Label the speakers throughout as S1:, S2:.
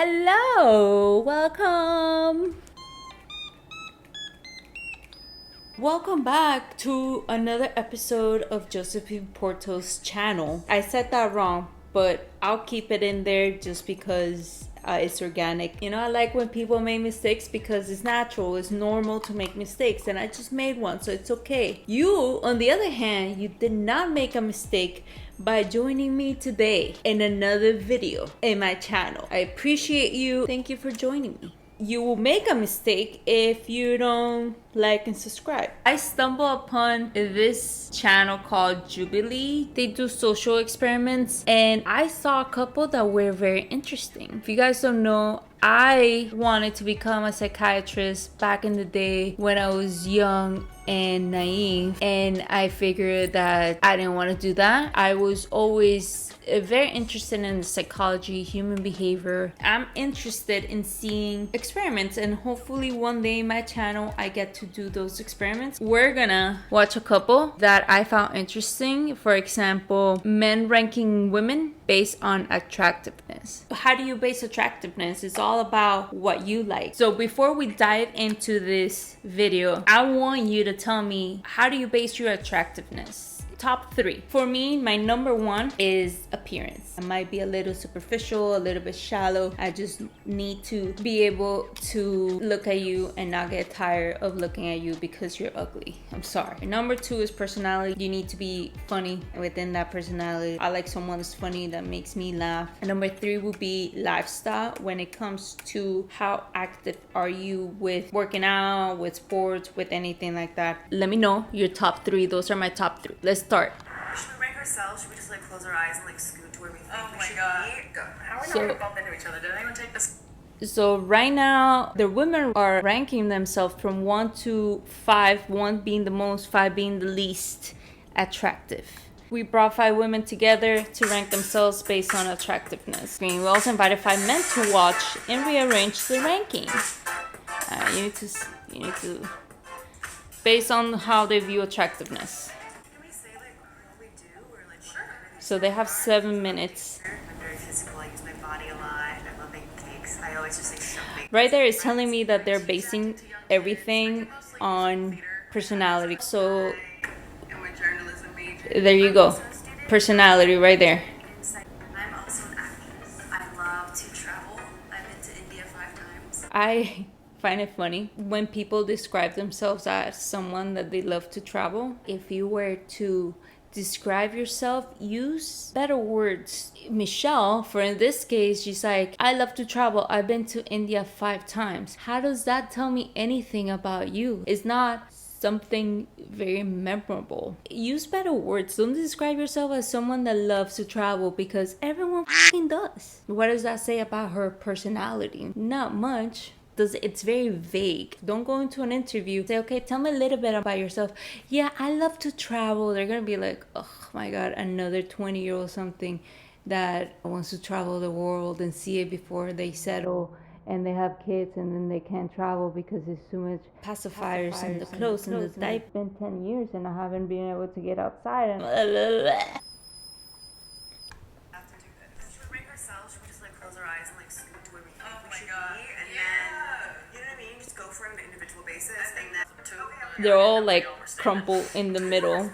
S1: Hello, welcome. Welcome back to another episode of Josephine Porto's channel. I said that wrong, but I'll keep it in there just because it's organic. You know, I like when people make mistakes because it's natural, it's normal to make mistakes, and I just made one, so it's okay. You, on the other hand, you did not make a mistake by joining me today in another video in my channel. I appreciate you. Thank you for joining me. You will make a mistake if you don't like and subscribe. I stumbled upon this channel called Jubilee. They do social experiments, and I saw a couple that were very interesting. If you guys don't know, I wanted to become a psychiatrist back in the day when I was young and naive, and I figured that I didn't want to do that. I was always very interested in psychology, human behavior. I'm interested in seeing experiments, and hopefully one day in my channel I get to do those experiments. We're gonna watch a couple that I found interesting. For example, men ranking women based on attractiveness. How do you base attractiveness? It's all about what you like. So before we dive into this video, I want you to tell me, how do you base your attractiveness? Top 3. For me, my number 1 is appearance. I might be a little superficial, a little bit shallow. I just need to be able to look at you and not get tired of looking at you because you're ugly. I'm sorry. Number 2 is personality. You need to be funny within that personality. I like someone that's funny, that makes me laugh. And number 3 would be lifestyle. When it comes to how active are you with working out, with sports, with anything like that. Let me know your top 3. Those are my top 3. Let's start.
S2: Should we rank ourselves? Should we just like close our eyes and like scoot to where we think we should be? Go. How are we not gonna bump into each other? Did anyone take this?
S1: So right now, the women are ranking themselves from 1 to 5, 1 being the most, 5 being the least attractive. We brought 5 women together to rank themselves based on attractiveness. We also invited 5 men to watch and rearrange the ranking. You need to, based on how they view attractiveness. So they have 7 minutes.
S2: I'm very physical. I use my body a lot. I love making cakes. I always just like something.
S1: Right there is telling me that they're basing everything on personality. So there you go. Personality right there.
S2: I'm also an actress. I love to travel. I've been to India 5 times.
S1: I find it funny when people describe themselves as someone that they love to travel. If you were to describe yourself, use better words. Michelle, for in this case, she's like, I love to travel. I've been to India 5 times. How does that tell me anything about you? It's not something very memorable. Use better words. Don't describe yourself as someone that loves to travel, because everyone fucking does. What does that say about her personality? Not much. It's very vague. Don't go into an interview, say, okay, tell me a little bit about yourself. Yeah, I love to travel. They're gonna be like, oh my god, another 20-year-old something that wants to travel the world and see it before they settle and they have kids, and then they can't travel because there's too much pacifiers in the clothes and the diaper. It's been 10 years and I haven't been able to get outside and they're all like crumpled in the middle.
S2: The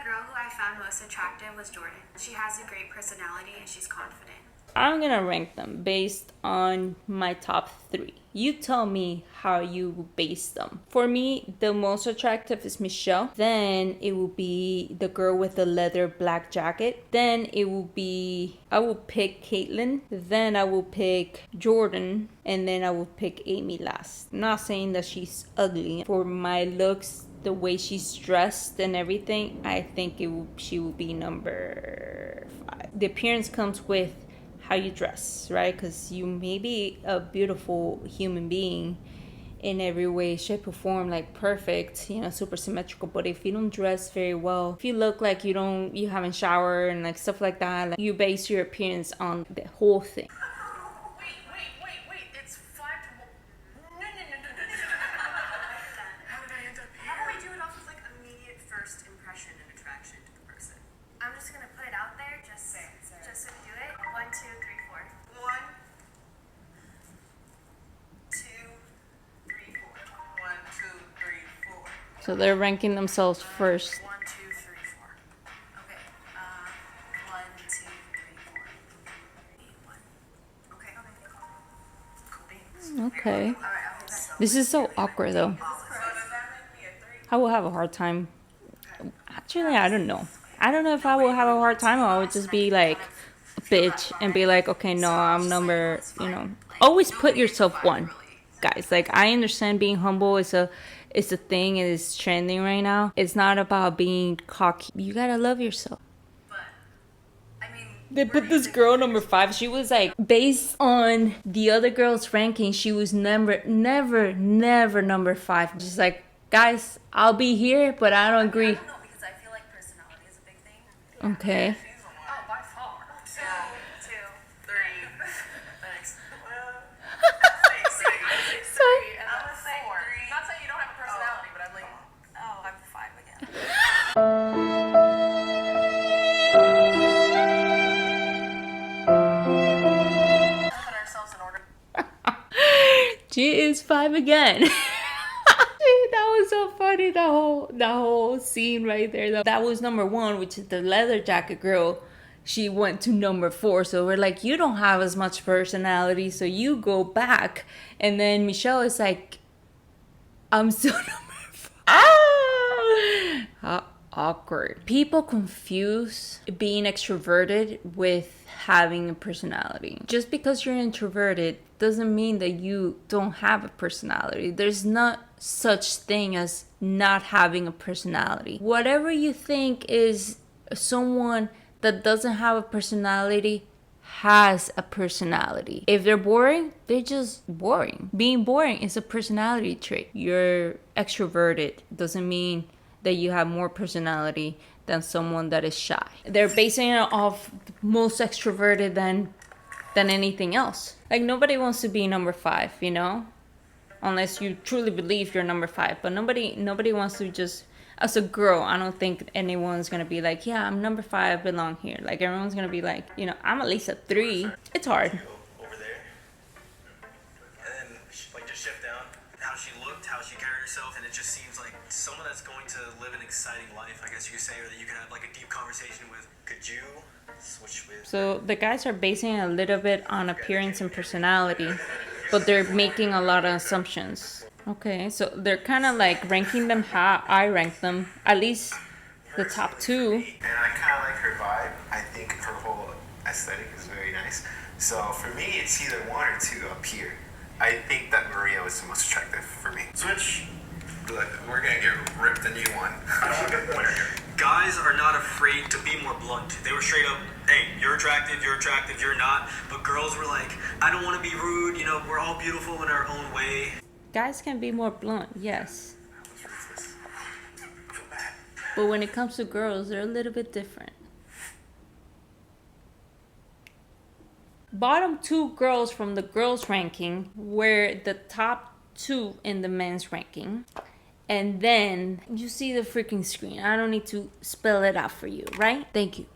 S2: girl who I found most attractive was Jordan. She has a great personality and she's confident.
S1: I'm gonna rank them based on my top 3. You tell me how you base them. For me, the most attractive is Michelle. Then it will be the girl with the leather black jacket. Then it will be, I will pick Caitlyn. Then I will pick Jordan. And then I will pick Amy last. I'm not saying that she's ugly. For my looks, the way she's dressed and everything, I think she will be number 5. The appearance comes with how you dress, right? Because you may be a beautiful human being in every way, shape, or form, like perfect, you know, super symmetrical. But if you don't dress very well, if you look like you haven't showered and like stuff like that, like you base your appearance on the whole thing.
S2: Wait, it's 5 to 1. No. How did I end up here? How do we do it off of like immediate first impression and attraction to the person? I'm just gonna put it out there, just so you do it. 1, 2, 3, 4. 1,
S1: So they're ranking themselves first.
S2: 1, 2, 3, 4. Okay. 1, 2, 3, 4. 1. Okay. Cool beans.
S1: Okay.
S2: All right, I'll hit myself.
S1: This is so awkward though.
S2: So does that make me a 3?
S1: I will have a hard time. Actually, I don't know. I don't know if I will have a hard time or I would just be like a bitch and be like, okay, no, I'm number, you know. Always put yourself one, guys. Like, I understand being humble is a thing, it is trending right now. It's not about being cocky. You gotta love yourself.
S2: But, I mean,
S1: They put this girl number 5. She was like, based on the other girls' ranking, she was never number 5. Just like, guys, I'll be here, but I don't agree.
S2: I don't know, because I feel like personality is a big thing.
S1: Okay.
S2: Oh, by far. 2, 3. Thanks.
S1: So,
S2: And I'm a 4. Not saying you don't have a personality, but I'm like, oh, I'm 5 again. Put ourselves in order.
S1: she is 5 again. Dude, that was so funny. That whole scene right there. That was number 1, which is the leather jacket girl. She went to number 4. So we're like, you don't have as much personality, so you go back. And then Michelle is like, I'm still number 5. Ah! How awkward. People confuse being extroverted with having a personality. Just because you're introverted doesn't mean that you don't have a personality. There's not such thing as not having a personality. Whatever you think is someone that doesn't have a personality has a personality. If they're boring, they're just boring. Being boring is a personality trait. You're extroverted doesn't mean that you have more personality than someone that is shy. They're basing it off most extroverted than anything else. Like, nobody wants to be number 5, you know? Unless you truly believe you're number 5. But nobody wants to just... As a girl, I don't think anyone's gonna be like, yeah, I'm number 5, belong here. Like, everyone's gonna be like, you know, I'm at least a 3. It's hard.
S3: Over there, and then like just shift down how she looked, how she carried herself, and it just seems like someone that's going to live an exciting life, I guess you could say, or that you can have like a deep conversation with. Could you switch with?
S1: So the guys are basing it a little bit on appearance and personality, but they're making a lot of assumptions. Okay, so they're kind of like ranking them how I rank them, at least the top 2.
S4: And I kind of like her vibe. I think her whole aesthetic is very nice. So for me, it's either 1 or 2 up here. I think that Maria was the most attractive for me. Switch. Look, we're gonna get ripped a new one.
S3: Guys are not afraid to be more blunt. They were straight up, hey, you're attractive, you're not. But girls were like, I don't want to be rude, you know, we're all beautiful in our own way.
S1: Guys can be more blunt, yes. But when it comes to girls, they're a little bit different. Bottom 2 girls from the girls' ranking were the top 2 in the men's ranking. And then you see the freaking screen. I don't need to spell it out for you, right? Thank you,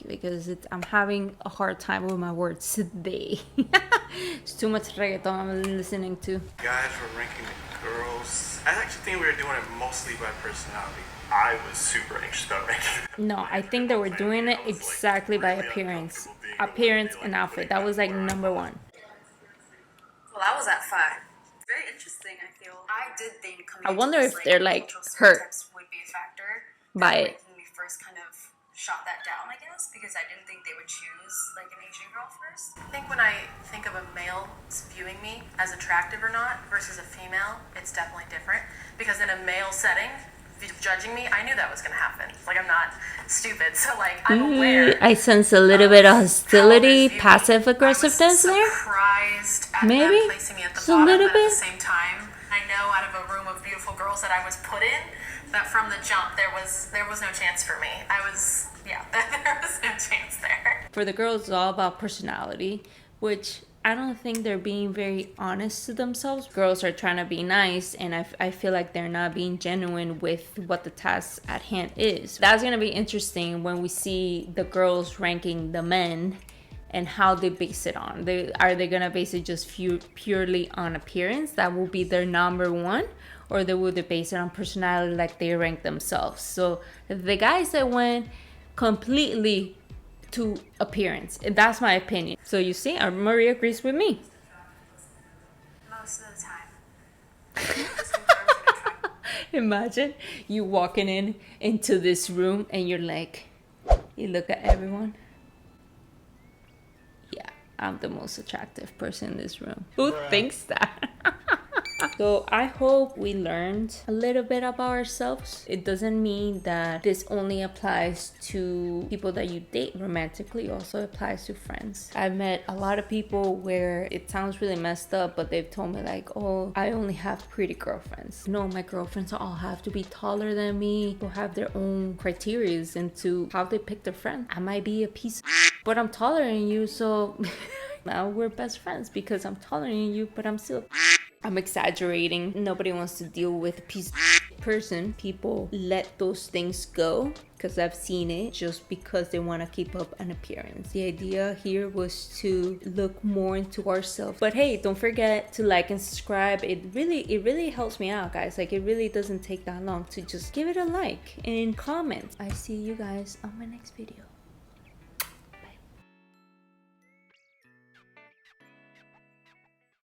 S1: because I'm having a hard time with my words today. It's too much reggaeton I'm listening to.
S4: Guys were ranking the girls. I actually think we were doing it mostly by personality. I was super anxious about ranking.
S1: No, I think they were doing it exactly by appearance. Appearance and outfit. That was like number 1.
S2: Well, I was at 5. Very interesting, I feel. I did think coming
S1: I wonder
S2: into
S1: if
S2: this,
S1: they're like
S2: cultural
S1: hurt
S2: stereotypes would be a factor
S1: by it.
S2: when we first kind of shot that down, I guess, because I didn't think they would choose like an Asian girl first. I think when I think of a male viewing me as attractive or not versus a female, it's definitely different, because in a male setting, judging me, I knew that was going to happen. Like, I'm not stupid, so like I'm aware.
S1: I sense a little bit of hostility, passive aggressiveness there.
S2: Surprised at
S1: Maybe
S2: them placing me at the
S1: just a
S2: bottom,
S1: little
S2: but at
S1: bit.
S2: the same time, I know out of a room of beautiful girls that I was put in, that from the jump there was no chance for me. There was no chance there.
S1: For the girls, it's all about personality, which I don't think they're being very honest to themselves. Girls are trying to be nice, and I feel like they're not being genuine with what the task at hand is. That's going to be interesting when we see the girls ranking the men and how they base it on. Are they going to base it just purely on appearance? That will be their number 1? or they would base it on personality, like they rank themselves. So the guys that went completely to appearance, that's my opinion. So you see, Maria agrees with me.
S2: Most of the time.
S1: Imagine you walking into this room and you're like, you look at everyone. Yeah, I'm the most attractive person in this room. Who thinks that? So I hope we learned a little bit about ourselves. It doesn't mean that this only applies to people that you date romantically, it also applies to friends. I've met a lot of people where it sounds really messed up, but they've told me like, oh, I only have pretty girlfriends. No, my girlfriends all have to be taller than me, or have their own criterias into how they pick their friend. I might be a piece of but I'm taller than you, so now we're best friends because I'm taller than you, but I'm still I'm exaggerating. Nobody wants to deal with a piece of person. People let those things go because I've seen it, just because they want to keep up an appearance. The idea here was to look more into ourselves. But hey, don't forget to like and subscribe. It really helps me out, guys. Like, it really doesn't take that long to just give it a like and comment. I see you guys on my next video.